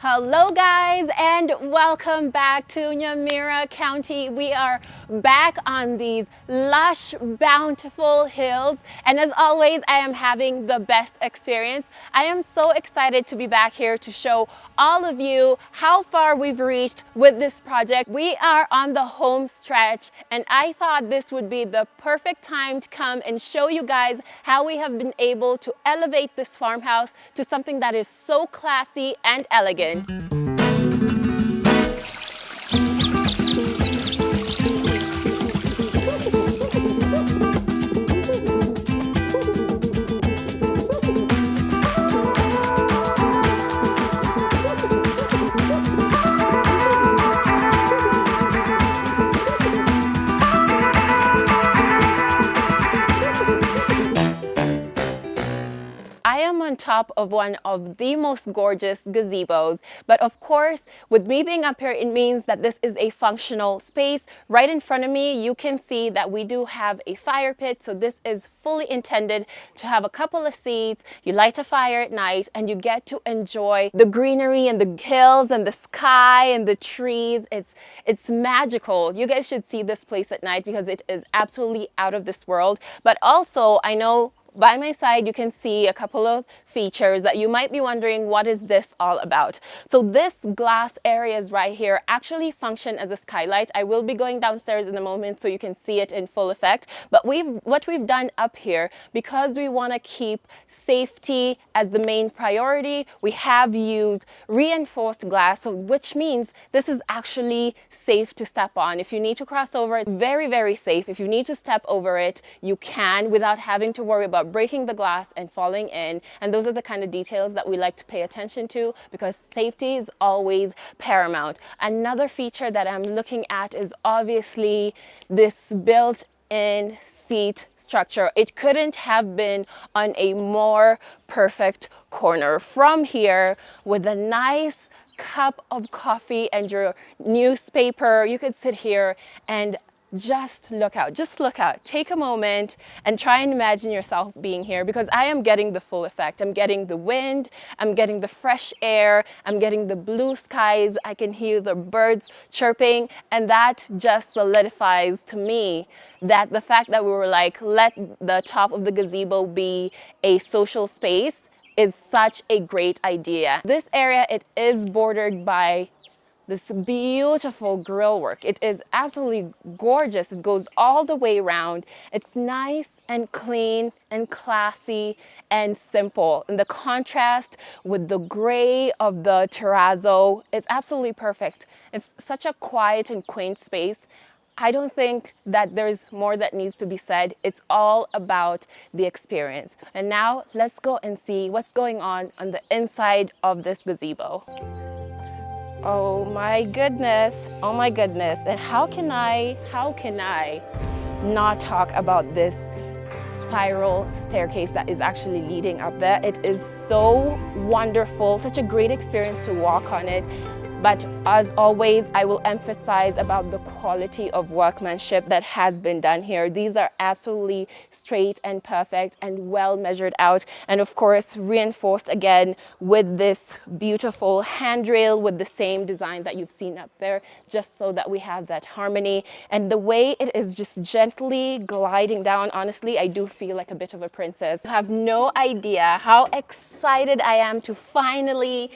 Hello guys and welcome back to Nyamira County. We are back on these lush, bountiful hills, and as always I am having the best experience. I am so excited to be back here to show all of you how far we've reached with this project. We are on the home stretch and I thought this would be the perfect time to come and show you guys how we have been able to elevate this farmhouse to something that is so classy and elegant. I am on top of one of the most gorgeous gazebos, but of course, with me being up here, it means that this is a functional space. Right in front of me, you can see that we do have a fire pit, so this is fully intended to have a couple of seats. You light a fire at night and you get to enjoy the greenery and the hills and the sky and the trees. It's magical. You guys should see this place at night because it is absolutely out of this world. But also, I know by my side, you can see a couple of features that you might be wondering, what is this all about? So this glass areas right here actually function as a skylight. I will be going downstairs in a moment so you can see it in full effect. But what we've done up here, because we want to keep safety as the main priority, we have used reinforced glass, so which means this is actually safe to step on. If you need to cross over it, very, very safe. If you need to step over it, you can without having to worry about breaking the glass and falling in. And those are the kind of details that we like to pay attention to because safety is always paramount. Another feature that I'm looking at is obviously this built-in seat structure. It couldn't have been on a more perfect corner. From here, with a nice cup of coffee and your newspaper, you could sit here and just look out, take a moment and try and imagine yourself being here, because I am getting the full effect. I'm getting the wind, I'm getting the fresh air, I'm getting the blue skies, I can hear the birds chirping, and that just solidifies to me that the fact that we were like, let the top of the gazebo be a social space is such a great idea. This area, it is bordered by this beautiful grill work. It is absolutely gorgeous. It goes all the way around. It's nice and clean and classy and simple. And the contrast with the gray of the terrazzo, it's absolutely perfect. It's such a quiet and quaint space. I don't think that there's more that needs to be said. It's all about the experience. And now let's go and see what's going on the inside of this gazebo. Oh my goodness, and how can I not talk about this spiral staircase that is actually leading up there? It is so wonderful, such a great experience to walk on it. But as always, I will emphasize about the quality of workmanship that has been done here. These are absolutely straight and perfect and well measured out. And of course, reinforced again with this beautiful handrail with the same design that you've seen up there, just so that we have that harmony. And the way it is just gently gliding down, honestly, I do feel like a bit of a princess. You have no idea how excited I am to finally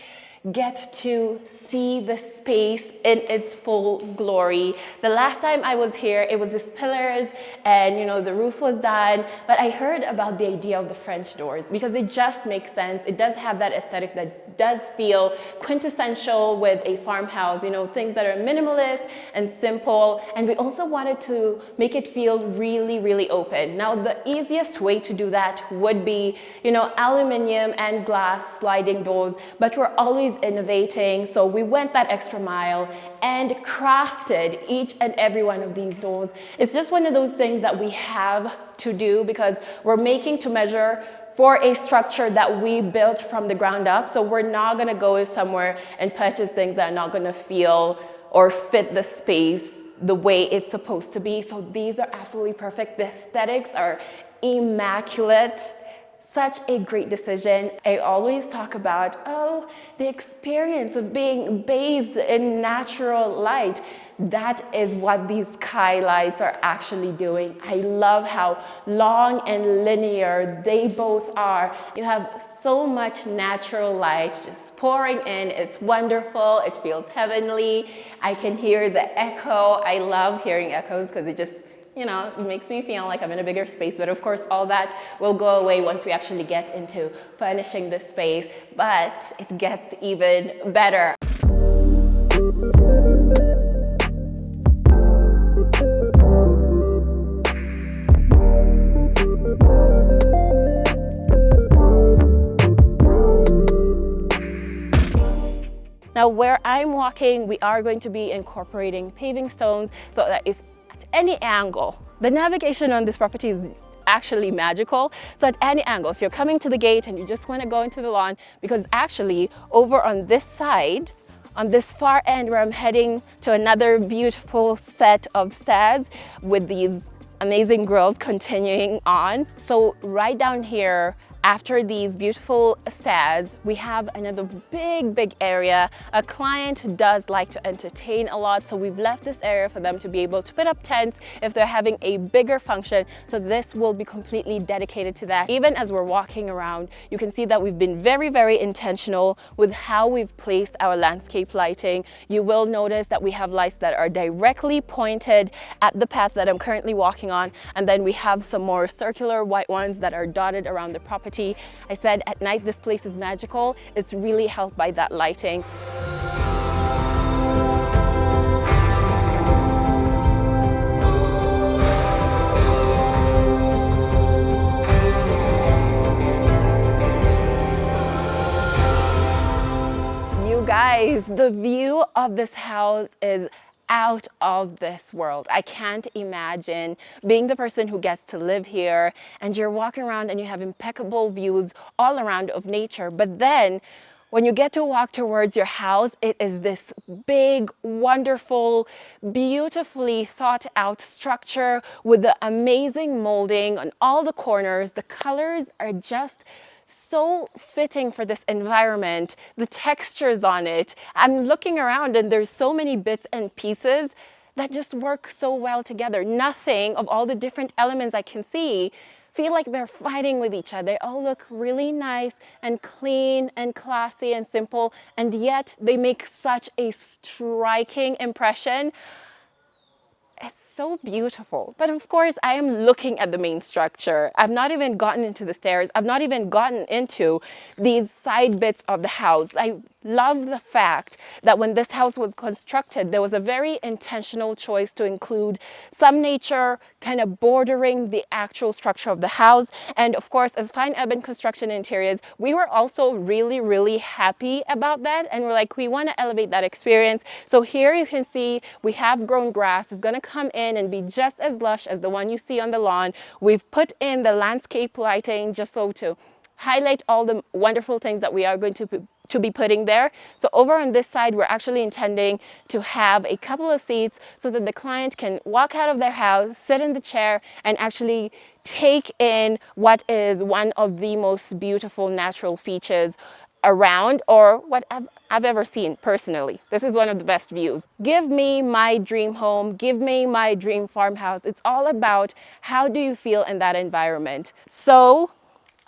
get to see the space in its full glory. The last time I was here, it was just pillars and the roof was done, but I heard about the idea of the French doors because it just makes sense. It does have that aesthetic that does feel quintessential with a farmhouse, things that are minimalist and simple. And we also wanted to make it feel really, really open. Now, the easiest way to do that would be, aluminum and glass sliding doors, but we're always innovating, so we went that extra mile and crafted each and every one of these doors. It's just one of those things that we have to do because we're making to measure for a structure that we built from the ground up. So we're not gonna go somewhere and purchase things that are not gonna feel or fit the space the way it's supposed to be. So these are absolutely perfect. The aesthetics are immaculate. Such a great decision. I always talk about, oh, the experience of being bathed in natural light. That is what these skylights are actually doing. I love how long and linear they both are. You have so much natural light just pouring in. It's wonderful. It feels heavenly. I can hear the echo. I love hearing echoes because it just, you know, it makes me feel like I'm in a bigger space. But of course, all that will go away once we actually get into furnishing the space. But it gets even better. Now, where I'm walking, we are going to be incorporating paving stones so that if at any angle, the navigation on this property is actually magical. So at any angle, if you're coming to the gate and you just want to go into the lawn, because actually over on this side, on this far end where I'm heading to another beautiful set of stairs with these amazing grills continuing on. So right down here, after these beautiful stairs, we have another big area. A client does like to entertain a lot, so we've left this area for them to be able to put up tents if they're having a bigger function. So this will be completely dedicated to that. Even as we're walking around, you can see that we've been very intentional with how we've placed our landscape lighting. You will notice that we have lights that are directly pointed at the path that I'm currently walking on, and then we have some more circular white ones that are dotted around the property. I said at night this place is magical. It's really helped by that lighting. You guys, the view of this house is out of this world. I can't imagine being the person who gets to live here and you're walking around and you have impeccable views all around of nature. But then when you get to walk towards your house, it is this big, wonderful, beautifully thought out structure with the amazing molding on all the corners. The colors are just so fitting for this environment, the textures on it. I'm looking around and there's so many bits and pieces that just work so well together. Nothing of all the different elements I can see feel like they're fighting with each other. They all look really nice and clean and classy and simple, and yet they make such a striking impression. It's so beautiful. But of course, I am looking at the main structure. I've not even gotten into the stairs. I've not even gotten into these side bits of the house. I love the fact that when this house was constructed, there was a very intentional choice to include some nature kind of bordering the actual structure of the house. And of course, as fine urban construction interiors, we were also really happy about that. And we're like, we want to elevate that experience. So here you can see we have grown grass. It's going to come in and be just as lush as the one you see on the lawn. We've put in the landscape lighting just so to highlight all the wonderful things that we are going to be putting there. So over on this side, we're actually intending to have a couple of seats so that the client can walk out of their house, sit in the chair, and actually take in what is one of the most beautiful natural features around, or what I've ever seen personally. This is one of the best views. Give me my dream home, give me my dream farmhouse. It's all about how do you feel in that environment. So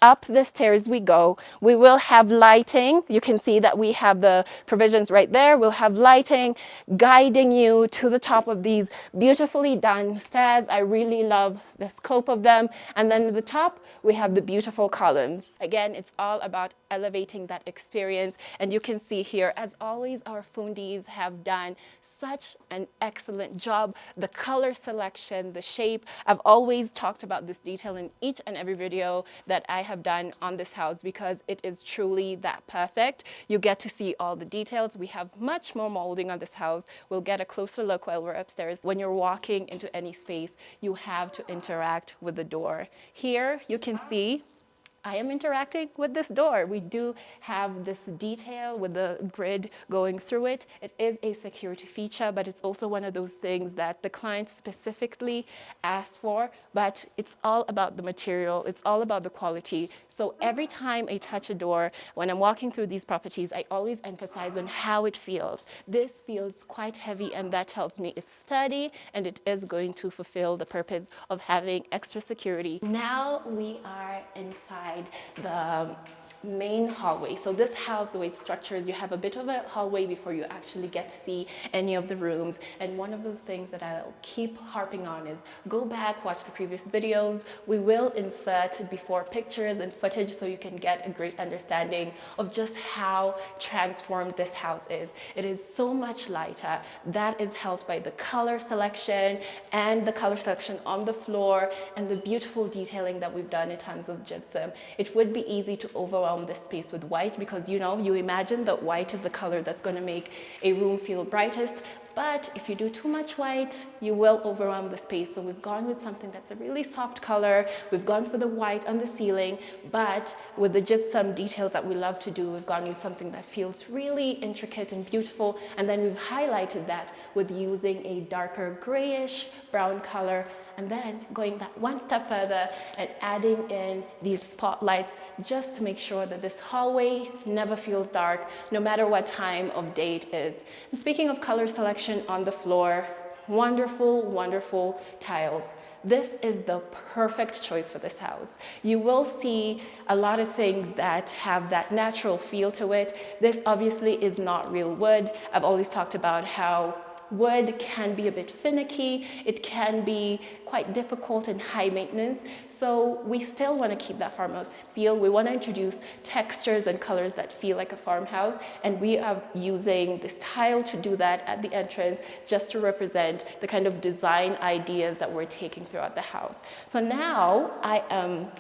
up the stairs we go. We will have lighting. You can see that we have the provisions right there. We'll have lighting guiding you to the top of these beautifully done stairs. I really love the scope of them. And then at the top, we have the beautiful columns. Again, it's all about elevating that experience. And you can see here, as always, our fundis have done such an excellent job. The color selection, the shape. I've always talked about this detail in each and every video that I have done on this house because it is truly that perfect. You get to see all the details. We have much more molding on this house. We'll get a closer look while we're upstairs. When you're walking into any space, you have to interact with the door. Here you can see I am interacting with this door. We do have this detail with the grid going through it. It is a security feature, but it's also one of those things that the client specifically asked for, but it's all about the material. It's all about the quality. So every time I touch a door, when I'm walking through these properties, I always emphasize on how it feels. This feels quite heavy, and that tells me it's sturdy and it is going to fulfill the purpose of having extra security. Now we are inside the main hallway. So this house, the way it's structured, you have a bit of a hallway before you actually get to see any of the rooms. And one of those things that I'll keep harping on is go back, watch the previous videos. We will insert before pictures and footage so you can get a great understanding of just how transformed this house is. It is so much lighter. That is helped by the color selection and the color selection on the floor and the beautiful detailing that we've done in terms of gypsum. It would be easy to overwhelm this space with white because you imagine that white is the color that's going to make a room feel brightest. But if you do too much white, you will overwhelm the space. So we've gone with something that's a really soft color. We've gone for the white on the ceiling, but with the gypsum details that we love to do, we've gone with something that feels really intricate and beautiful. And then we've highlighted that with using a darker grayish brown color, and then going that one step further and adding in these spotlights just to make sure that this hallway never feels dark, no matter what time of day it is. And speaking of color selection on the floor, wonderful, wonderful tiles. This is the perfect choice for this house. You will see a lot of things that have that natural feel to it. This obviously is not real wood. I've always talked about how wood can be a bit finicky. It can be quite difficult and high maintenance. So we still want to keep that farmhouse feel. We want to introduce textures and colors that feel like a farmhouse. And we are using this tile to do that at the entrance just to represent the kind of design ideas that we're taking throughout the house. So now I am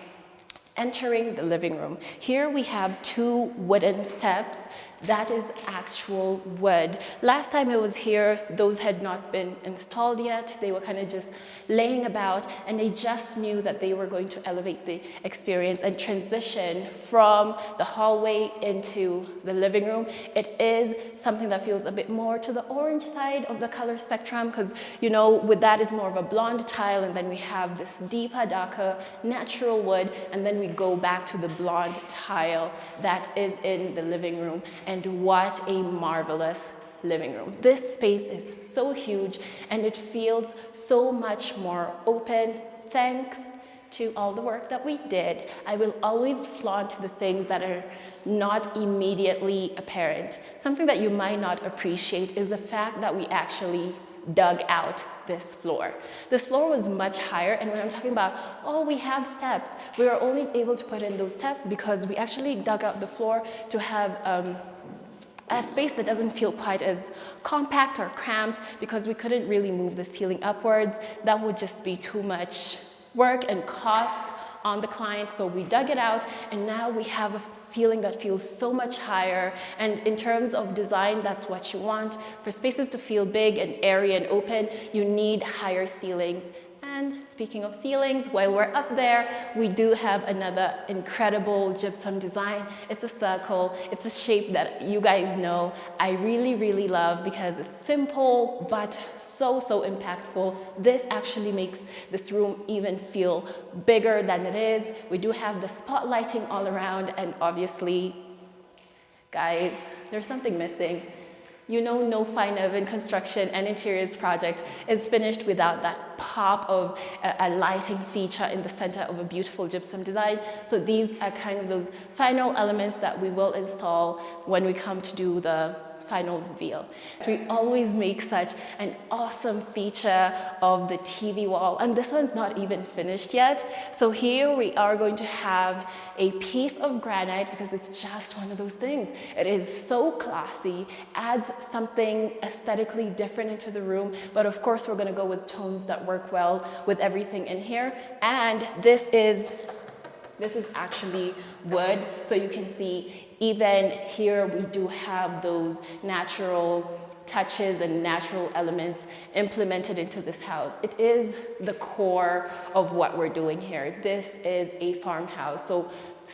entering the living room. Here we have two wooden steps. That is actual wood. Last time I was here, those had not been installed yet. They were kind of just laying about, and they just knew that they were going to elevate the experience and transition from the hallway into the living room. It is something that feels a bit more to the orange side of the color spectrum because, with that is more of a blonde tile, and then we have this deeper, darker, natural wood, and then we go back to the blonde tile that is in the living room. And what a marvelous living room. This space is so huge and it feels so much more open thanks to all the work that we did. I will always flaunt the things that are not immediately apparent. Something that you might not appreciate is the fact that we actually dug out this floor. This floor was much higher, and when I'm talking about, we have steps, we were only able to put in those steps because we actually dug out the floor to have a space that doesn't feel quite as compact or cramped because we couldn't really move the ceiling upwards. That would just be too much work and cost on the client, so we dug it out, and now we have a ceiling that feels so much higher. And in terms of design, that's what you want. For spaces to feel big and airy and open, you need higher ceilings. And speaking of ceilings, while we're up there, we do have another incredible gypsum design. It's a circle. It's a shape that you guys know I really, really love because it's simple, but so impactful. This actually makes this room even feel bigger than it is. We do have the spotlighting all around, and obviously, guys, there's something missing. No fine urban construction and interiors project is finished without that pop of a lighting feature in the center of a beautiful gypsum design. So these are kind of those final elements that we will install when we come to do the final reveal. We always make such an awesome feature of the TV wall, and this one's not even finished yet. So here we are going to have a piece of granite because it's just one of those things. It is so classy, adds something aesthetically different into the room, but of course we're going to go with tones that work well with everything in here. And this is This is actually wood, so you can see even here we do have those natural touches and natural elements implemented into this house. It is the core of what we're doing here. This is a farmhouse, so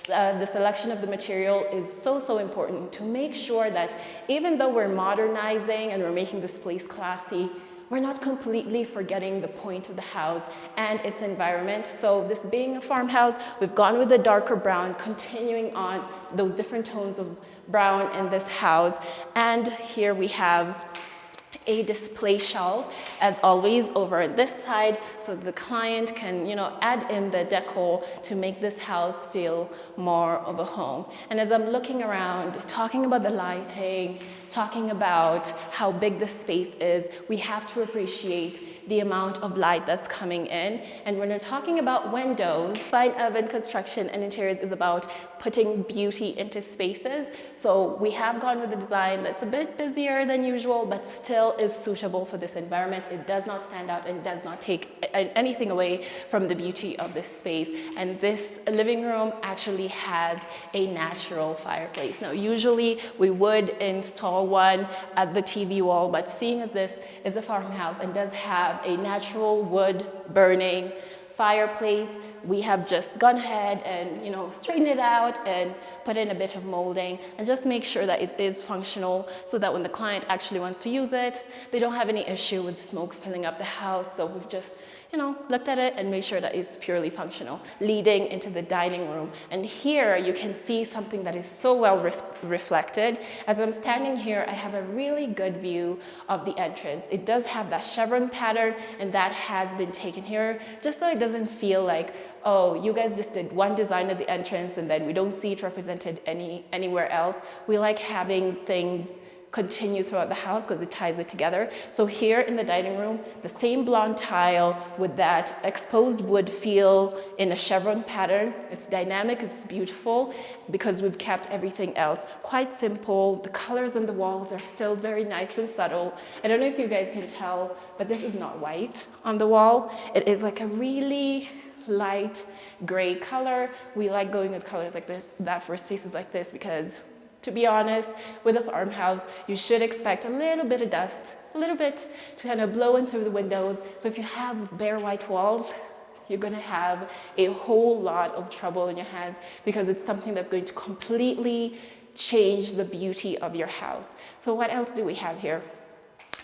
the selection of the material is so important to make sure that even though we're modernizing and we're making this place classy, we're not completely forgetting the point of the house and its environment. So this being a farmhouse, we've gone with the darker brown, continuing on those different tones of brown in this house. And here we have a display shelf, as always, over on this side, so the client can, add in the decor to make this house feel more of a home. And as I'm looking around, talking about the lighting, talking about how big the space is, we have to appreciate the amount of light that's coming in. And when we're talking about windows, fine urban construction and interiors is about putting beauty into spaces. So we have gone with a design that's a bit busier than usual, but still is suitable for this environment. It does not stand out and does not take anything away from the beauty of this space. And this living room actually has a natural fireplace. Now, usually we would install one at the TV wall, but seeing as this is a farmhouse and does have a natural wood burning fireplace, we have just gone ahead and straightened it out and put in a bit of molding and just make sure that it is functional, so that when the client actually wants to use it, they don't have any issue with smoke filling up the house. So we've just looked at it and made sure that it's purely functional, leading into the dining room. And here you can see something that is so well reflected. As I'm standing here, I have a really good view of the entrance. It does have that chevron pattern, and that has been taken here just so it doesn't feel like, oh, you guys just did one design at the entrance and then we don't see it represented anywhere else. We like having things continue throughout the house because it ties it together. So here in the dining room, the same blonde tile with that exposed wood feel in a chevron pattern. It's dynamic, it's beautiful, because we've kept everything else quite simple. The colors on the walls are still very nice and subtle. I don't know if you guys can tell, but this is not white on the wall. It is like a really light gray color. We like going with colors like that for spaces like this because, to be honest, with a farmhouse, you should expect a little bit of dust, a little bit to kind of blow in through the windows. So if you have bare white walls, you're going to have a whole lot of trouble in your hands because it's something that's going to completely change the beauty of your house. So what else do we have here?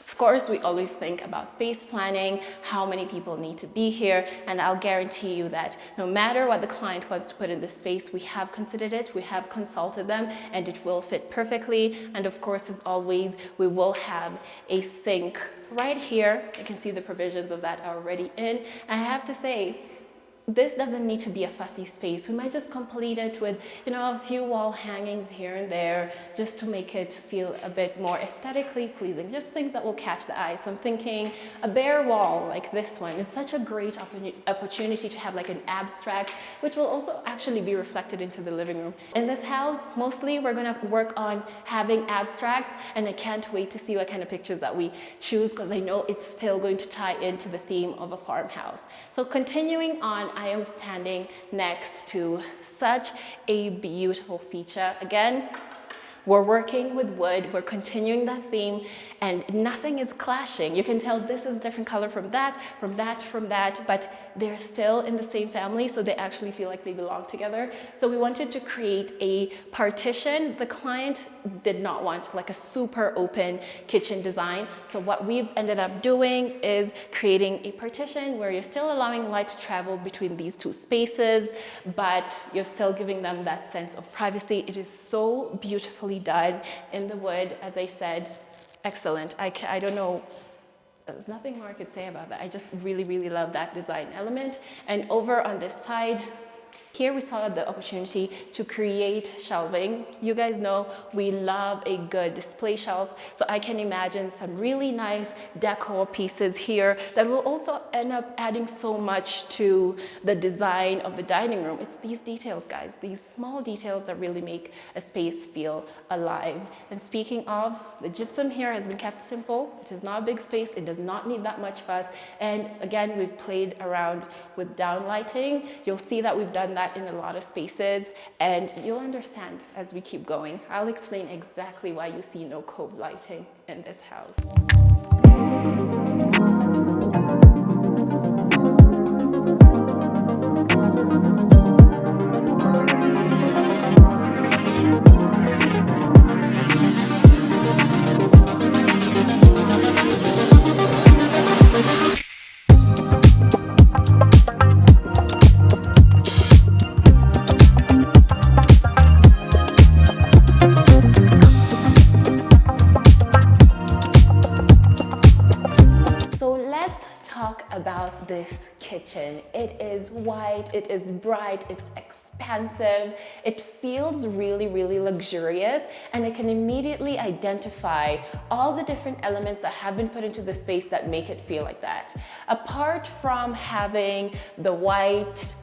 Of course, we always think about space planning, how many people need to be here, and I'll guarantee you that no matter what the client wants to put in this space, we have considered it, we have consulted them, and it will fit perfectly. And of course, as always, we will have a sink right here. You can see the provisions of that are already in. And I have to say, this doesn't need to be a fussy space. We might just complete it with, a few wall hangings here and there, just to make it feel a bit more aesthetically pleasing, just things that will catch the eye. So I'm thinking a bare wall like this one is such a great opportunity to have like an abstract, which will also actually be reflected into the living room. In this house, mostly we're gonna work on having abstracts, and I can't wait to see what kind of pictures that we choose, because I know it's still going to tie into the theme of a farmhouse. So continuing on, I am standing next to such a beautiful feature. Again, we're working with wood, we're continuing that theme, and nothing is clashing. You can tell this is a different color from that, but they're still in the same family, so they actually feel like they belong together. So we wanted to create a partition. The client did not want like a super open kitchen design. So what we've ended up doing is creating a partition where you're still allowing light to travel between these two spaces, but you're still giving them that sense of privacy. It is so beautifully done in the wood, as I said. Excellent. I don't know, there's nothing more I could say about that. I just really, really love that design element. And over on this side, here we saw the opportunity to create shelving. You guys know we love a good display shelf, so I can imagine some really nice decor pieces here that will also end up adding so much to the design of the dining room. It's these details, guys, these small details that really make a space feel alive. And speaking of, the gypsum here has been kept simple. It is not a big space. It does not need that much fuss. And again, we've played around with downlighting. You'll see that we've done that that in a lot of spaces, and you'll understand as we keep going. I'll explain exactly why you see no cove lighting in this house. About this kitchen. It is white, it is bright, it's expansive, it feels really, really luxurious, and I can immediately identify all the different elements that have been put into the space that make it feel like that. Apart from having the white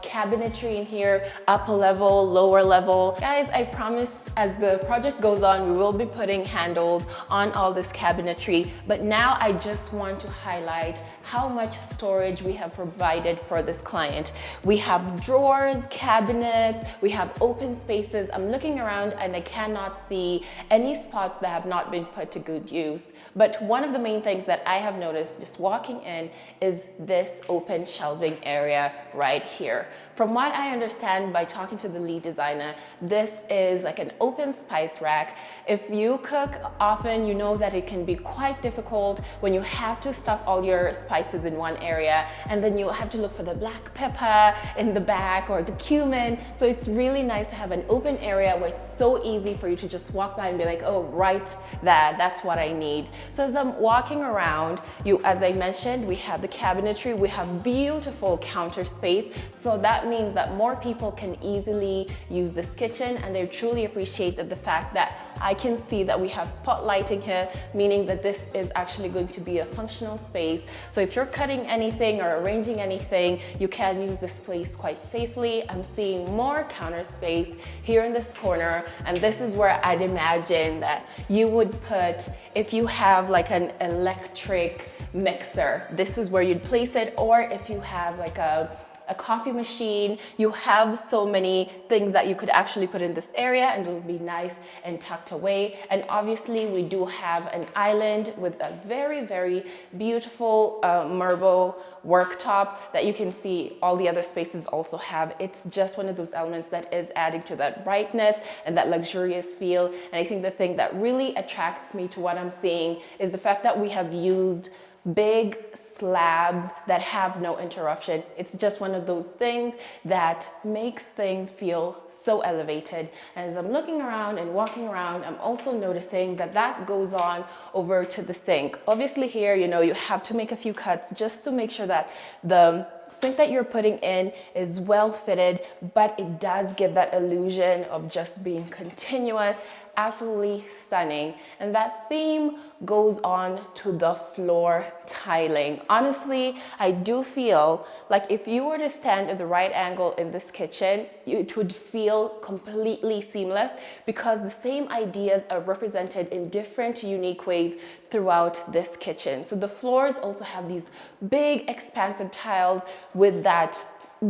cabinetry in here, upper level, lower level. Guys, I promise as the project goes on, we will be putting handles on all this cabinetry, but now I just want to highlight how much storage we have provided for this client. We have drawers, cabinets, we have open spaces. I'm looking around and I cannot see any spots that have not been put to good use. But one of the main things that I have noticed just walking in is this open shelving area right here. From what I understand by talking to the lead designer, this is like an open spice rack. If you cook often, you know that it can be quite difficult when you have to stuff all your spices in one area, and then you have to look for the black pepper in the back or the cumin. So it's really nice to have an open area where it's so easy for you to just walk by and be like, oh, right there, that's what I need. So as I'm walking around, as I mentioned, we have the cabinetry, we have beautiful counter space. So that means that more people can easily use this kitchen, and they truly appreciate the fact that I can see that we have spot lighting here, meaning that this is actually going to be a functional space. So if you're cutting anything or arranging anything, you can use this place quite safely. I'm seeing more counter space here in this corner, and this is where I'd imagine that you would put, if you have like an electric mixer, this is where you'd place it, or if you have like a coffee machine, you have so many things that you could actually put in this area, and it'll be nice and tucked away. And obviously we do have an island with a very, very beautiful marble worktop that you can see all the other spaces also have. It's just one of those elements that is adding to that brightness and that luxurious feel. And I think the thing that really attracts me to what I'm seeing is the fact that we have used big slabs that have no interruption. It's just one of those things that makes things feel so elevated. And as I'm looking around and walking around, I'm also noticing that that goes on over to the sink. Obviously here, you have to make a few cuts just to make sure that the sink that you're putting in is well fitted, but it does give that illusion of just being continuous. Absolutely stunning. And that theme goes on to the floor tiling. Honestly, I do feel like if you were to stand at the right angle in this kitchen, it would feel completely seamless, because the same ideas are represented in different unique ways throughout this kitchen. So the floors also have these big expansive tiles with that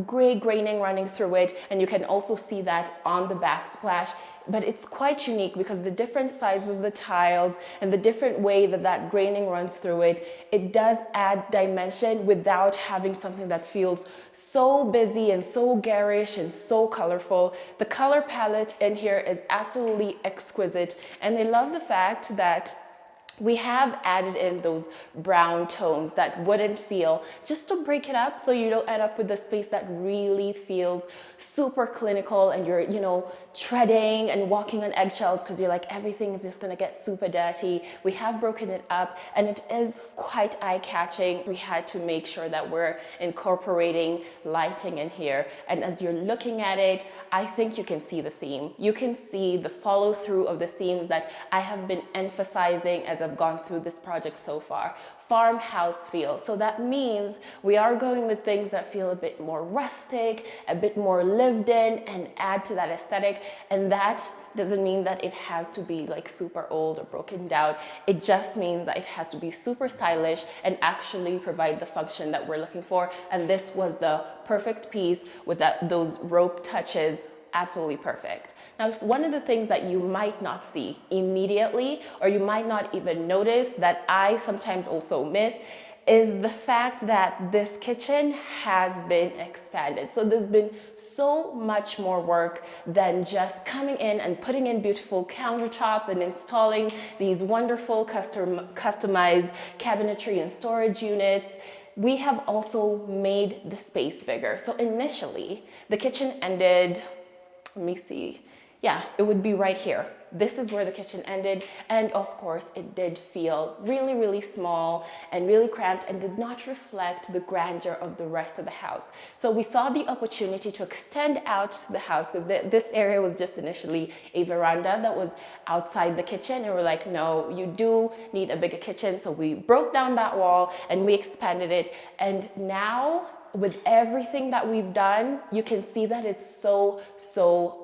gray graining running through it, and you can also see that on the backsplash. But it's quite unique because the different sizes of the tiles and the different way that that graining runs through it, it does add dimension without having something that feels so busy and so garish and so colorful. The color palette in here is absolutely exquisite, and I love the fact that we have added in those brown tones that wouldn't feel, just to break it up so you don't end up with a space that really feels super clinical and you're, treading and walking on eggshells because you're like, everything is just gonna get super dirty. We have broken it up and it is quite eye-catching. We had to make sure that we're incorporating lighting in here. And as you're looking at it, I think you can see the theme. You can see the follow through of the themes that I have been emphasizing as I've I've gone through this project so far. Farmhouse feel. So that means we are going with things that feel a bit more rustic, a bit more lived in, and add to that aesthetic. And that doesn't mean that it has to be like super old or broken down. It just means that it has to be super stylish and actually provide the function that we're looking for. And this was the perfect piece with those rope touches. Absolutely perfect. Now, one of the things that you might not see immediately, or you might not even notice, that I sometimes also miss, is the fact that this kitchen has been expanded. So there's been so much more work than just coming in and putting in beautiful countertops and installing these wonderful customized cabinetry and storage units. We have also made the space bigger. So initially, the kitchen ended, let me see. Yeah, it would be right here. This is where the kitchen ended. And of course, it did feel really, really small and really cramped and did not reflect the grandeur of the rest of the house. So we saw the opportunity to extend out the house, because this area was just initially a veranda that was outside the kitchen. And we're like, no, you do need a bigger kitchen. So we broke down that wall and we expanded it. And now, with everything that we've done, you can see that it's so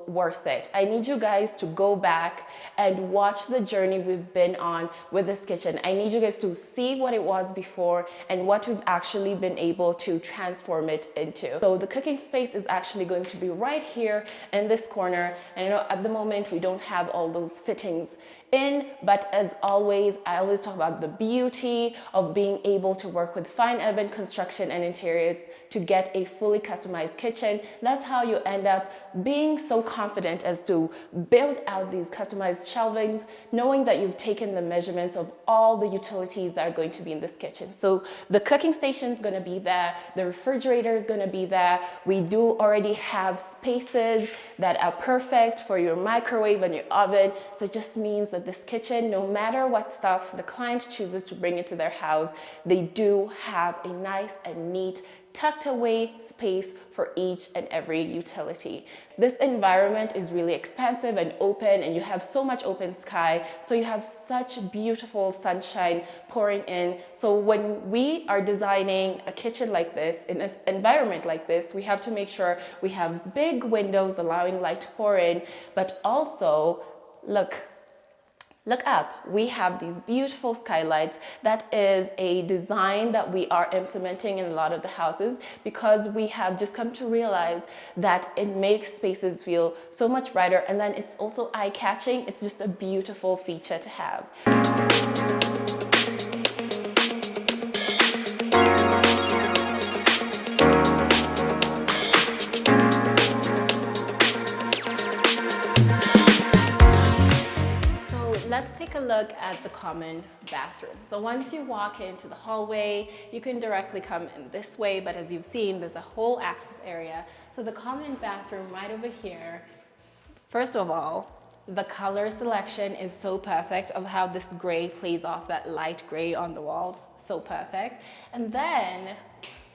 worth it. I need you guys to go back and watch the journey we've been on with this kitchen. I need you guys to see what it was before and what we've actually been able to transform it into. So the cooking space is actually going to be right here in this corner. And I know at the moment we don't have all those fittings in, but as always, I always talk about the beauty of being able to work with fine urban construction and interiors to get a fully customized kitchen. That's how you end up being so confident as to build out these customized shelvings, knowing that you've taken the measurements of all the utilities that are going to be in this kitchen. So the cooking station is going to be there, the refrigerator is going to be there. We do already have spaces that are perfect for your microwave and your oven. So it just means that this kitchen, no matter what stuff the client chooses to bring into their house, they do have a nice and neat tucked away space for each and every utility. This environment is really expansive and open, and you have so much open sky, so you have such beautiful sunshine pouring in. So when we are designing a kitchen like this, in an environment like this, we have to make sure we have big windows allowing light to pour in, but also, look up. We have these beautiful skylights. That is a design that we are implementing in a lot of the houses, because we have just come to realize that it makes spaces feel so much brighter, and then it's also eye-catching. It's just a beautiful feature to have. Let's take a look at the common bathroom. So once you walk into the hallway, you can directly come in this way, but as you've seen, there's a whole access area. So the common bathroom right over here, first of all, the color selection is so perfect of how this gray plays off that light gray on the walls. So perfect. And then,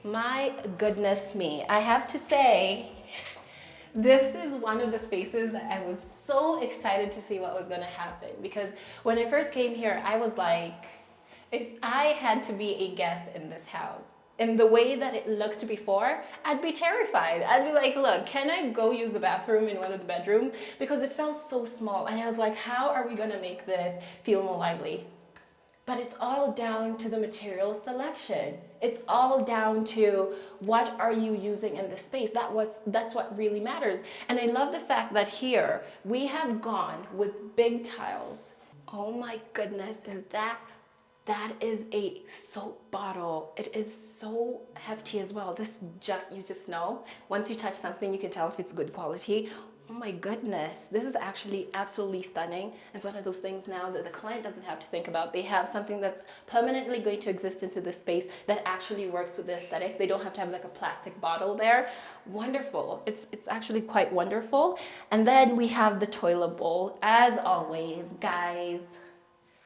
my goodness me, I have to say, this is one of the spaces that I was so excited to see what was going to happen, because when I first came here, I was like, if I had to be a guest in this house, in the way that it looked before, I'd be terrified. I'd be like, look, can I go use the bathroom in one of the bedrooms? Because it felt so small. And I was like, how are we going to make this feel more lively? But it's all down to the material selection. It's all down to what are you using in this space. That's what really matters. And I love the fact that here we have gone with big tiles. Oh my goodness, that is a soap bottle. It is so hefty as well. You just know. Once you touch something, you can tell if it's good quality. Oh my goodness, this is actually absolutely stunning. It's one of those things now that the client doesn't have to think about. They have something that's permanently going to exist into this space that actually works with the aesthetic. They don't have to have like a plastic bottle there. Wonderful. It's actually quite wonderful. And then we have the toilet bowl. As always, guys,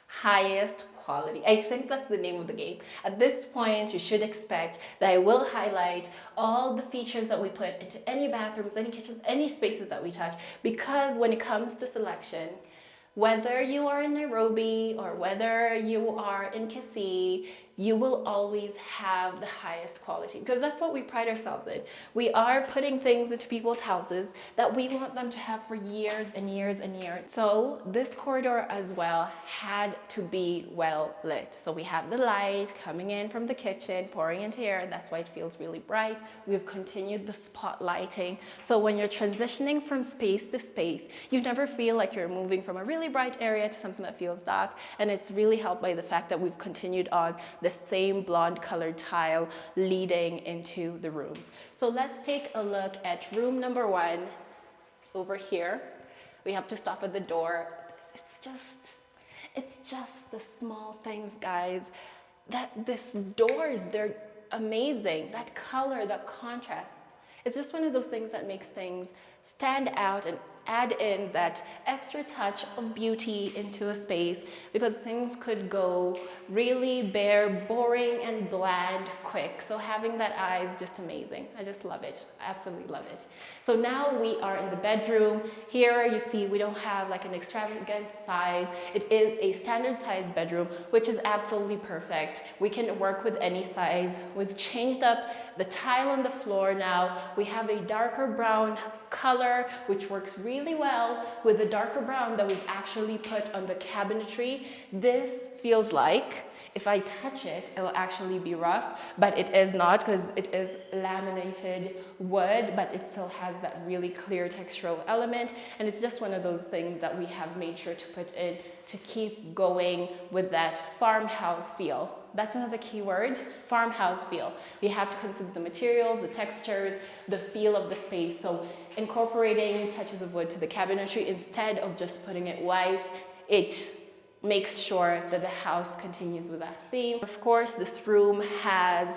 highest quality. I think that's the name of the game. At this point, you should expect that I will highlight all the features that we put into any bathrooms, any kitchens, any spaces that we touch, because when it comes to selection, Whether you are in Nairobi or whether you are in Kisii, you will always have the highest quality, because that's what we pride ourselves in. We are putting things into people's houses that we want them to have for years and years and years. So this corridor as well had to be well lit. So we have the light coming in from the kitchen, pouring into here, and that's why it feels really bright. We've continued the spot lighting. So when you're transitioning from space to space, you never feel like you're moving from a really bright area to something that feels dark. And it's really helped by the fact that we've continued on the same blonde colored tile leading into the rooms. So let's take a look at room number 1 over here. We have to stop at the door. It's just the small things, guys. These doors, they're amazing. That color, that contrast. It's just one of those things that makes things stand out and add in that extra touch of beauty into a space, because things could go really bare, boring, and bland quick. So having that eye is just amazing. I just love it. I absolutely love it. So now we are in the bedroom. Here you see we don't have like an extravagant size. It is a standard size bedroom, which is absolutely perfect. We can work with any size. We've changed up the tile on the floor now. We have a darker brown color, which works really well with the darker brown that we've actually put on the cabinetry. This feels like if I touch it, it'll actually be rough, but it is not, because it is laminated wood, but it still has that really clear textural element. And it's just one of those things that we have made sure to put in to keep going with that farmhouse feel. That's another key word, farmhouse feel. We have to consider the materials, the textures, the feel of the space. So incorporating touches of wood to the cabinetry instead of just putting it white, it makes sure that the house continues with that theme. Of course, this room has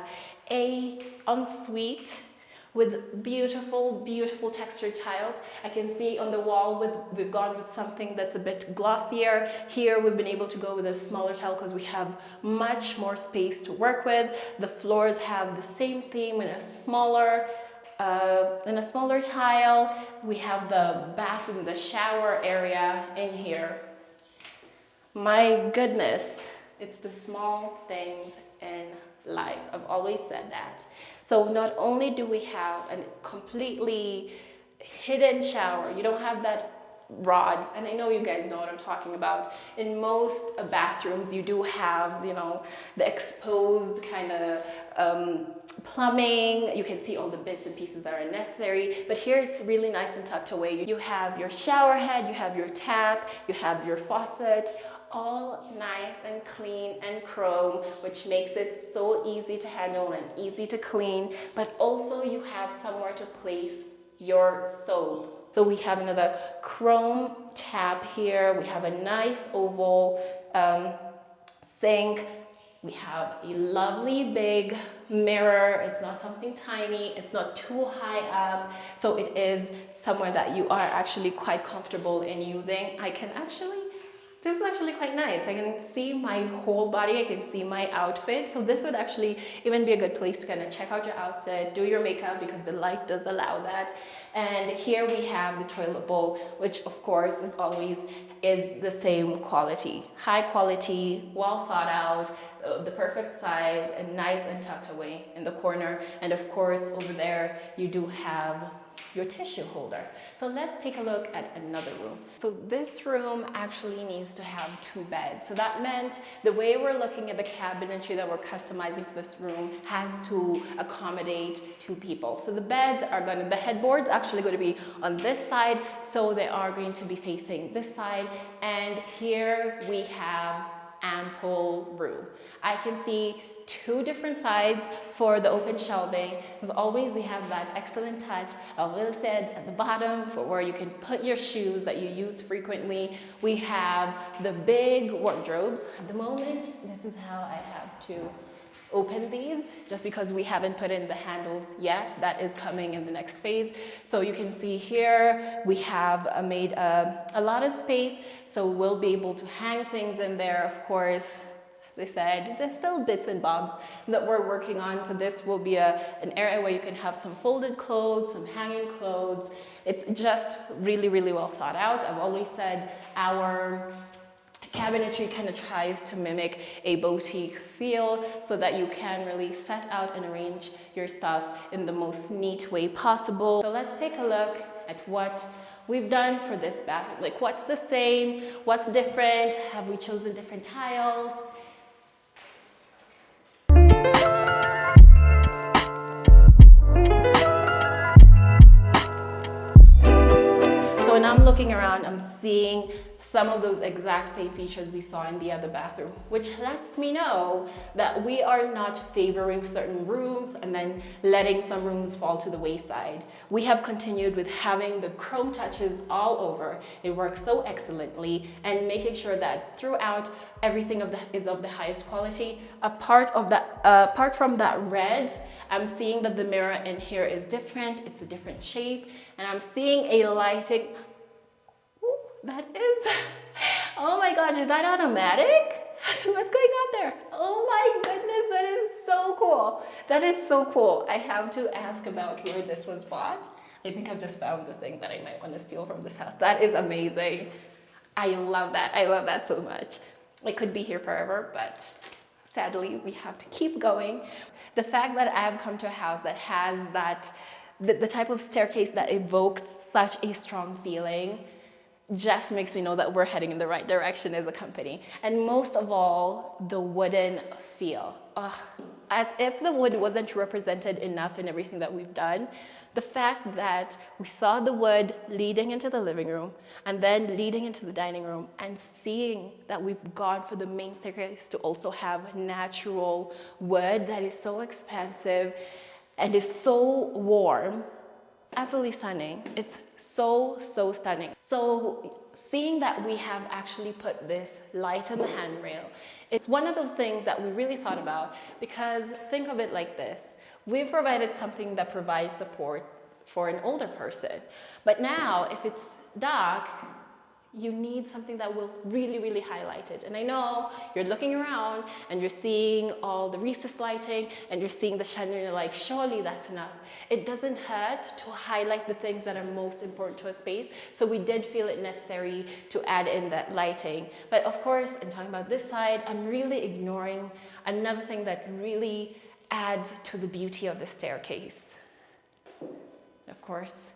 a ensuite with beautiful, beautiful textured tiles. I can see on the wall we've gone with something that's a bit glossier. Here we've been able to go with a smaller tile because we have much more space to work with. The floors have the same theme in a smaller tile. We have the bathroom, the shower area in here. My goodness, it's the small things in life. I've always said that. So not only do we have a completely hidden shower, you don't have that rod, and I know you guys know what I'm talking about. In most bathrooms, you do have, you know, the exposed kind of plumbing. You can see all the bits and pieces that are necessary, but here it's really nice and tucked away. You have your shower head, you have your tap, you have your faucet, all nice and clean and chrome, which makes it so easy to handle and easy to clean, but also you have somewhere to place your soap. So we have another chrome tap here. We have a nice oval sink. We have a lovely big mirror. It's not something tiny. It's not too high up. So it is somewhere that you are actually quite comfortable in using. This is actually quite nice. I can see my whole body. I can see my outfit. So this would actually even be a good place to kind of check out your outfit, do your makeup, because the light does allow that. And here we have the toilet bowl, which of course is always the same quality. High quality, well thought out, the perfect size, and nice and tucked away in the corner. And of course over there you do have your tissue holder. So let's take a look at another room. So this room actually needs to have 2 beds. So that meant the way we're looking at the cabinetry that we're customizing for this room has to accommodate 2 people. So the beds are the headboard's actually going to be on this side, so they are going to be facing this side. And here we have ample room. I can see 2 different sides for the open shelving. As always, they have that excellent touch. I will say at the bottom for where you can put your shoes that you use frequently. We have the big wardrobes. At the moment, this is how I have to open these, just because we haven't put in the handles yet. That is coming in the next phase. So you can see here we have made a lot of space, so we'll be able to hang things in there. Of course, I said, there's still bits and bobs that we're working on. So this will be an area where you can have some folded clothes, some hanging clothes. It's just really, really well thought out. I've always said our cabinetry kind of tries to mimic a boutique feel so that you can really set out and arrange your stuff in the most neat way possible. So let's take a look at what we've done for this bathroom. Like, what's the same? What's different? Have we chosen different tiles? So when I'm looking around, I'm seeing some of those exact same features we saw in the other bathroom, which lets me know that we are not favoring certain rooms and then letting some rooms fall to the wayside. We have continued with having the chrome touches all over. It works so excellently, and making sure that throughout everything is of the highest quality. Apart from that red, I'm seeing that the mirror in here is different. It's a different shape, and I'm seeing a lighting. That is, oh my gosh, is that automatic? What's going on there? Oh my goodness, that is so cool. That is so cool. I have to ask about where this was bought. I think I've just found the thing that I might want to steal from this house. That is amazing. I love that. I love that so much. It could be here forever, but sadly, we have to keep going. The fact that I've come to a house that has that, the type of staircase that evokes such a strong feeling, just makes me know that we're heading in the right direction as a company. And most of all, the wooden feel. As if the wood wasn't represented enough in everything that we've done. The fact that we saw the wood leading into the living room and then leading into the dining room, and seeing that we've gone for the main staircase to also have natural wood that is so expansive and is so warm. Absolutely stunning. It's so stunning. So seeing that we have actually put this light on the handrail, it's one of those things that we really thought about, because think of it like this. We've provided something that provides support for an older person. But now, if it's dark, you need something that will really highlight it. And I know you're looking around and you're seeing all the recessed lighting and you're seeing the chandelier, and you're like, surely that's enough. It doesn't hurt to highlight the things that are most important to a space. So we did feel it necessary to add in that lighting. But of course, in talking about this side, I'm really ignoring another thing that really adds to the beauty of the staircase. Of course,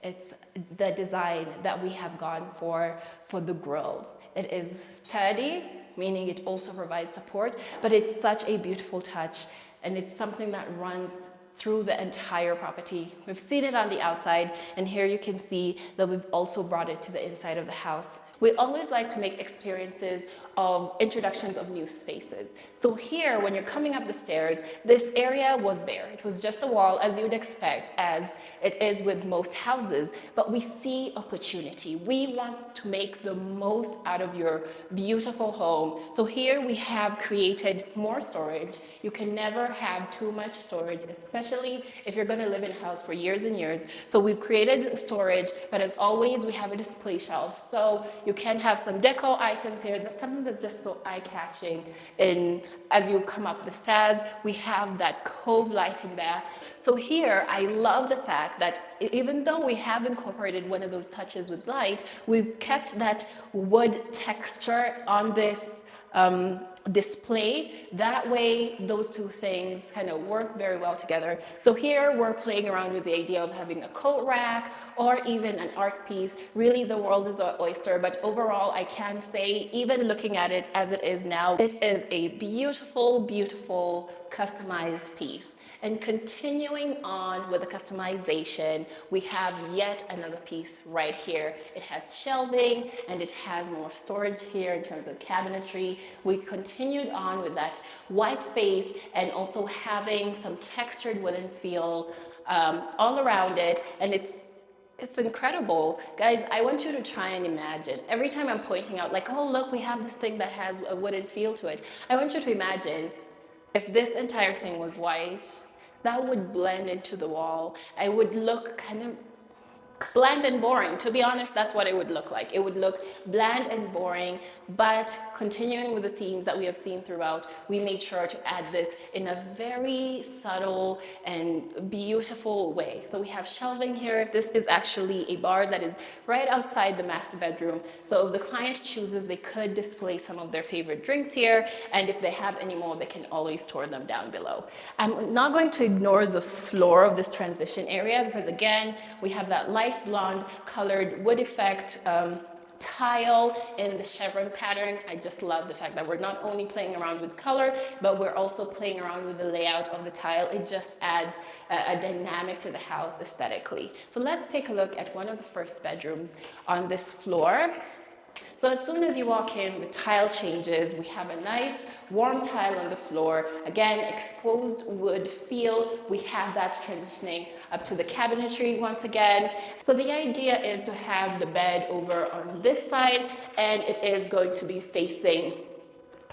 it's the design that we have gone for the grills. It is sturdy, meaning it also provides support, but it's such a beautiful touch, and it's something that runs through the entire property. We've seen it on the outside, and here you can see that we've also brought it to the inside of the house. We always like to make experiences of introductions of new spaces. So here, when you're coming up the stairs, this area was bare. It was just a wall, as you'd expect, as it is with most houses, but we see opportunity. We want to make the most out of your beautiful home. So here we have created more storage. You can never have too much storage, especially if you're gonna live in a house for years and years. So we've created storage, but as always, we have a display shelf. So you can have some deco items here. That's something that's just so eye-catching. And as you come up the stairs, we have that cove lighting there. So here, I love the fact that even though we have incorporated one of those touches with light, we've kept that wood texture on this display. That way, those two things kind of work very well together. So here we're playing around with the idea of having a coat rack or even an art piece. Really, the world is our oyster, but overall, I can say, even looking at it as it is now, it is a beautiful customized piece. And continuing on with the customization, we have yet another piece right here. It has shelving and it has more storage here in terms of cabinetry. We continued on with that white face and also having some textured wooden feel all around it, and it's incredible. Guys, I want you to try and imagine. Every time I'm pointing out, like, oh, look, we have this thing that has a wooden feel to it. I want you to imagine if this entire thing was white, that would blend into the wall. I would look kind bland and boring. To be honest, that's what it would look like. It would look bland and boring, but continuing with the themes that we have seen throughout, we made sure to add this in a very subtle and beautiful way. So we have shelving here. This is actually a bar that is right outside the master bedroom. So if the client chooses, they could display some of their favorite drinks here, and if they have any more, they can always store them down below. I'm not going to ignore the floor of this transition area because again, we have that light blonde colored wood effect tile in the chevron pattern. I just love the fact that we're not only playing around with color, but we're also playing around with the layout of the tile. It just adds a dynamic to the house aesthetically. So let's take a look at one of the first bedrooms on this floor. So as soon as you walk in, the tile changes. We have a nice warm tile on the floor. Again, exposed wood feel. We have that transitioning up to the cabinetry once again. So the idea is to have the bed over on this side, and it is going to be facing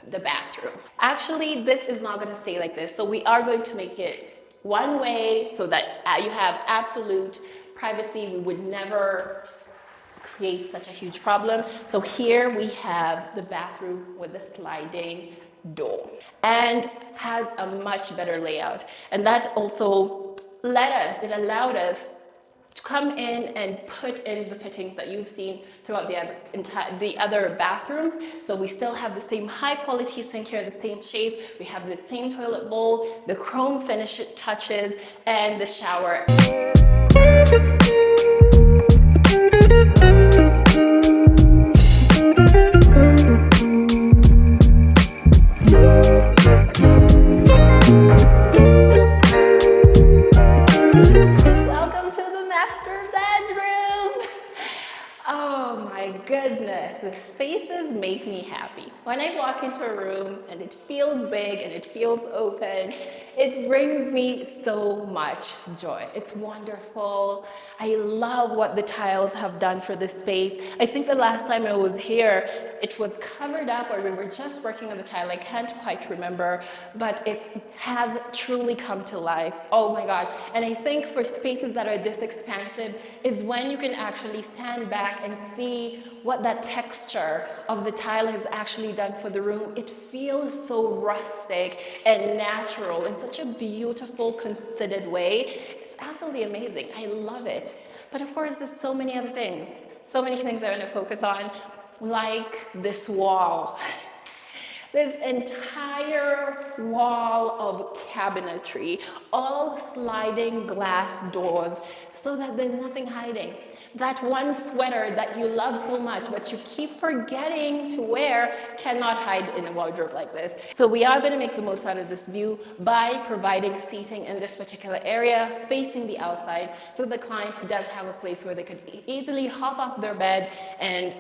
the bathroom. Actually, this is not going to stay like this. So we are going to make it one way so that you have absolute privacy. We would never create such a huge problem. So here we have the bathroom with the sliding door and has a much better layout. And that also allowed us to come in and put in the fittings that you've seen throughout the other bathrooms. So we still have the same high quality sink here, the same shape. We have the same toilet bowl, the chrome finish touches, and the shower. Goodness, the spaces make me happy. When I walk into a room and it feels big and it feels open, it brings me so much joy. It's wonderful. I love what the tiles have done for this space. I think the last time I was here, it was covered up or we were just working on the tile. I can't quite remember, but it has truly come to life. Oh my God. And I think for spaces that are this expansive is when you can actually stand back and see what that texture of the tile has actually done for the room. It feels so rustic and natural in such a beautiful, considered way. It's absolutely amazing. I love it. But of course, there's so many other things. So many things I want to focus on, like this wall. This entire wall of cabinetry, all sliding glass doors, so that there's nothing hiding. That one sweater that you love so much, but you keep forgetting to wear, cannot hide in a wardrobe like this. So we are going to make the most out of this view by providing seating in this particular area, facing the outside, so the client does have a place where they could easily hop off their bed and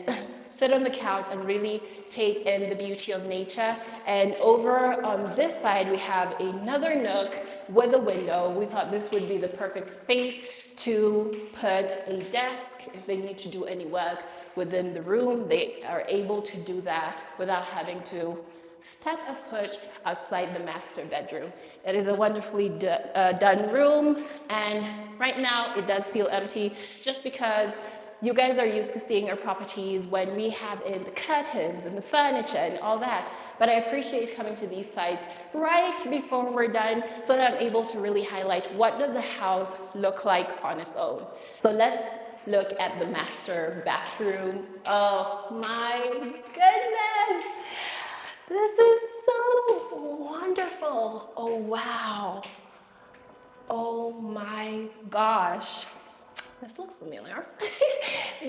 sit on the couch and really take in the beauty of nature. And over on this side, we have another nook with a window. We thought this would be the perfect space to put a desk. If they need to do any work within the room, they are able to do that without having to step a foot outside the master bedroom. It is a wonderfully done room, and right now it does feel empty just because you guys are used to seeing our properties when we have in the curtains and the furniture and all that. But I appreciate coming to these sites right before we're done so that I'm able to really highlight what does the house look like on its own. So let's look at the master bathroom. Oh my goodness. This is so wonderful. Oh wow. Oh my gosh. This looks familiar.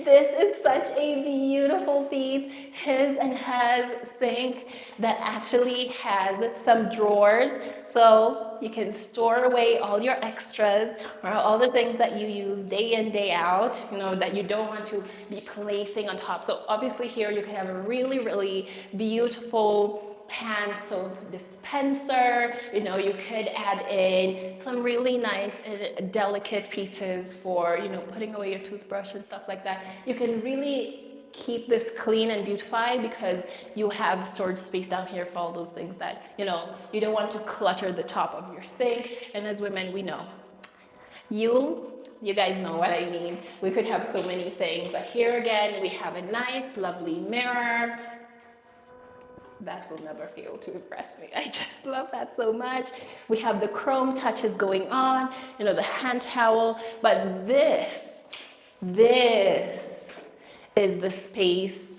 This is such a beautiful piece. His and hers sink that actually has some drawers. So you can store away all your extras or all the things that you use day in, day out, you know, that you don't want to be placing on top. So obviously here you can have a really, really beautiful hand soap dispenser. You know, you could add in some really nice and delicate pieces for, you know, putting away your toothbrush and stuff like that. You can really keep this clean and beautified because you have storage space down here for all those things that, you know, you don't want to clutter the top of your sink. And as women, we know you You guys know what I mean. We could have so many things, but here again, we have a nice, lovely mirror. That will never fail to impress me. I just love that so much. We have the chrome touches going on, you know, the hand towel, but this is the space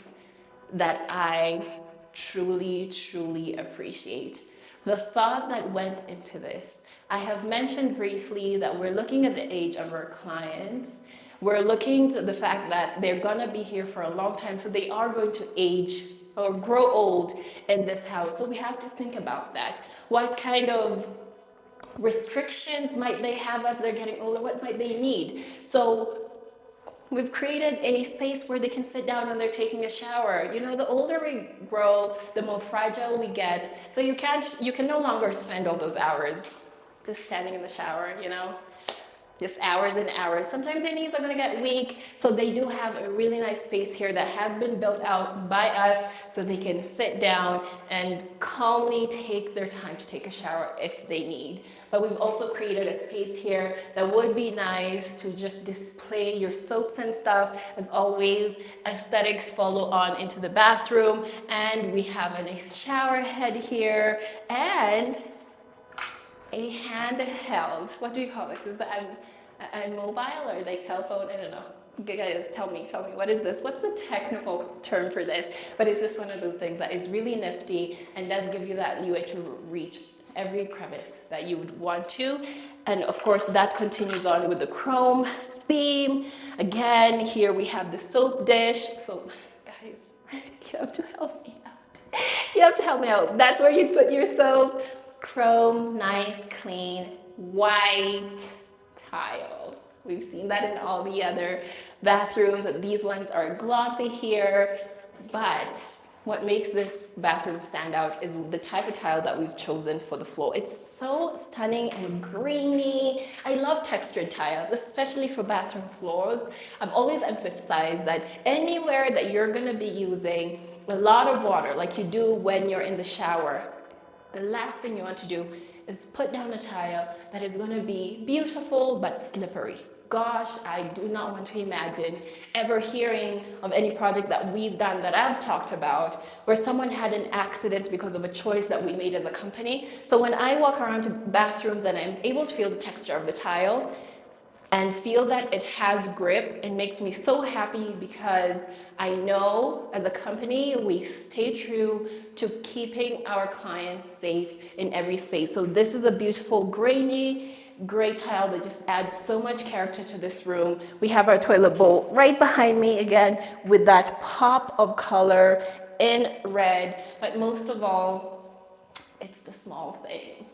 that I truly, truly appreciate. The thought that went into this. I have mentioned briefly that we're looking at the age of our clients. We're looking to the fact that they're gonna be here for a long time, so they are going to age or grow old in this house. So we have to think about that. What kind of restrictions might they have as they're getting older? What might they need? So we've created a space where they can sit down when they're taking a shower. You know, the older we grow, the more fragile we get. So you can no longer spend all those hours just standing in the shower, you know, just hours and hours. Sometimes your knees are gonna get weak. So they do have a really nice space here that has been built out by us so they can sit down and calmly take their time to take a shower if they need. But we've also created a space here that would be nice to just display your soaps and stuff. As always, aesthetics follow on into the bathroom. And we have a nice shower head here and a handheld, what do you call this? Is that a mobile or like telephone? I don't know. You guys tell me, what is this? What's the technical term for this? But it's just one of those things that is really nifty and does give you that leeway to reach every crevice that you would want to. And of course, that continues on with the chrome theme. Again, here we have the soap dish. So guys, you have to help me out. You have to help me out. That's where you put your soap. Chrome, nice, clean, white tiles. We've seen that in all the other bathrooms. These ones are glossy here, but what makes this bathroom stand out is the type of tile that we've chosen for the floor. It's so stunning and grainy. I love textured tiles, especially for bathroom floors. I've always emphasized that anywhere that you're gonna be using a lot of water, like you do when you're in the shower, the last thing you want to do is put down a tile that is going to be beautiful but slippery. Gosh, I do not want to imagine ever hearing of any project that we've done that I've talked about where someone had an accident because of a choice that we made as a company. So when I walk around to bathrooms and I'm able to feel the texture of the tile and feel that it has grip, it makes me so happy because I know as a company, we stay true to keeping our clients safe in every space. So this is a beautiful grainy gray tile that just adds so much character to this room. We have our toilet bowl right behind me again with that pop of color in red. But most of all, it's the small things.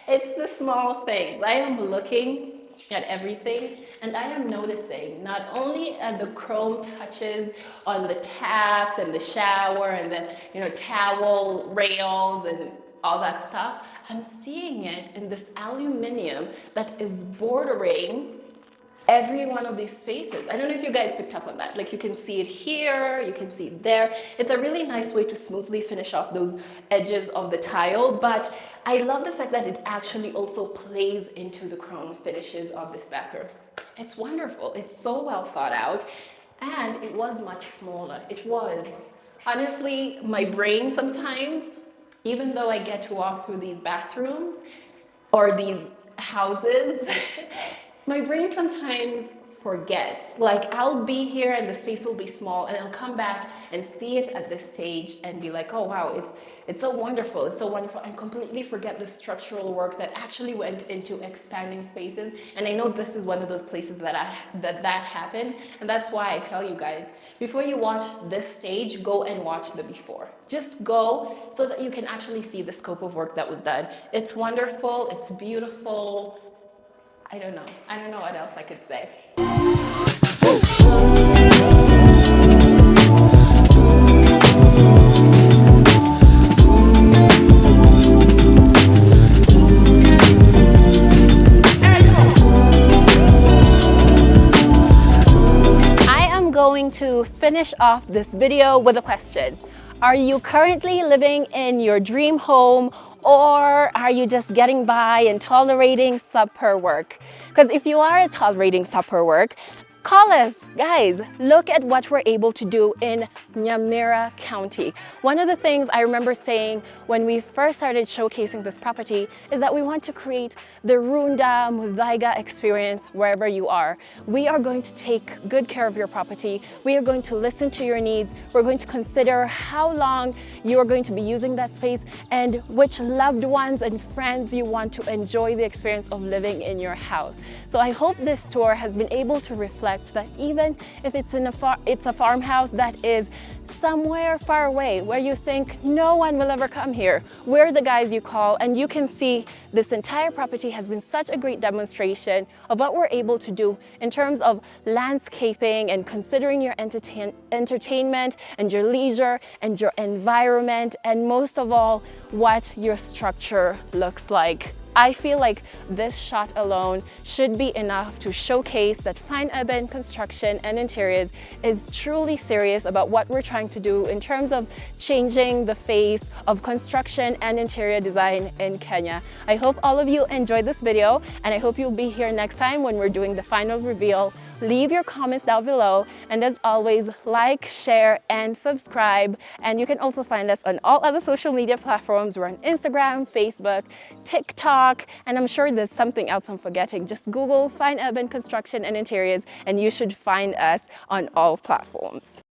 It's the small things. I am looking at everything and I am noticing not only at the chrome touches on the taps and the shower and the towel rails and all that stuff, I'm seeing it in this aluminum that is bordering every one of these spaces. I don't know if you guys picked up on that. Like you can see it here, you can see it there. It's a really nice way to smoothly finish off those edges of the tile, but I love the fact that it actually also plays into the chrome finishes of this bathroom. It's wonderful. It's so well thought out, and it was much smaller. It was. Honestly, my brain sometimes, even though I get to walk through these bathrooms or these houses, my brain sometimes forgets. Like I'll be here and the space will be small and I'll come back and see it at this stage and be like, oh wow, it's so wonderful, it's so wonderful, and completely forget the structural work that actually went into expanding spaces. And I know this is one of those places that happened, and that's why I tell you guys, before you watch this stage, go and watch the before. Just go so that you can actually see the scope of work that was done. It's wonderful, it's beautiful. I don't know what else I could say. I am going to finish off this video with a question. Are you currently living in your dream home, Or are you just getting by and tolerating subpar work? Because if you are tolerating subpar work, call us, guys. Look at what we're able to do in Nyamira County. One of the things I remember saying when we first started showcasing this property is that we want to create the Runda Mudaiga experience wherever you are. We are going to take good care of your property. We are going to listen to your needs. We're going to consider how long you are going to be using that space and which loved ones and friends you want to enjoy the experience of living in your house. So I hope this tour has been able to reflect that even if it's a farmhouse that is somewhere far away where you think no one will ever come here, we're the guys you call, and you can see this entire property has been such a great demonstration of what we're able to do in terms of landscaping and considering your entertainment and your leisure and your environment, and most of all, what your structure looks like. I feel like this shot alone should be enough to showcase that Fine Urban Construction and Interiors is truly serious about what we're trying to do in terms of changing the face of construction and interior design in Kenya. I hope all of you enjoyed this video, and I hope you'll be here next time when we're doing the final reveal. Leave your comments down below, and as always, like, share, and subscribe. And you can also find us on all other social media platforms. We're on Instagram, Facebook, TikTok, and I'm sure there's something else I'm forgetting. Just Google Fine Urban Construction and Interiors and you should find us on all platforms.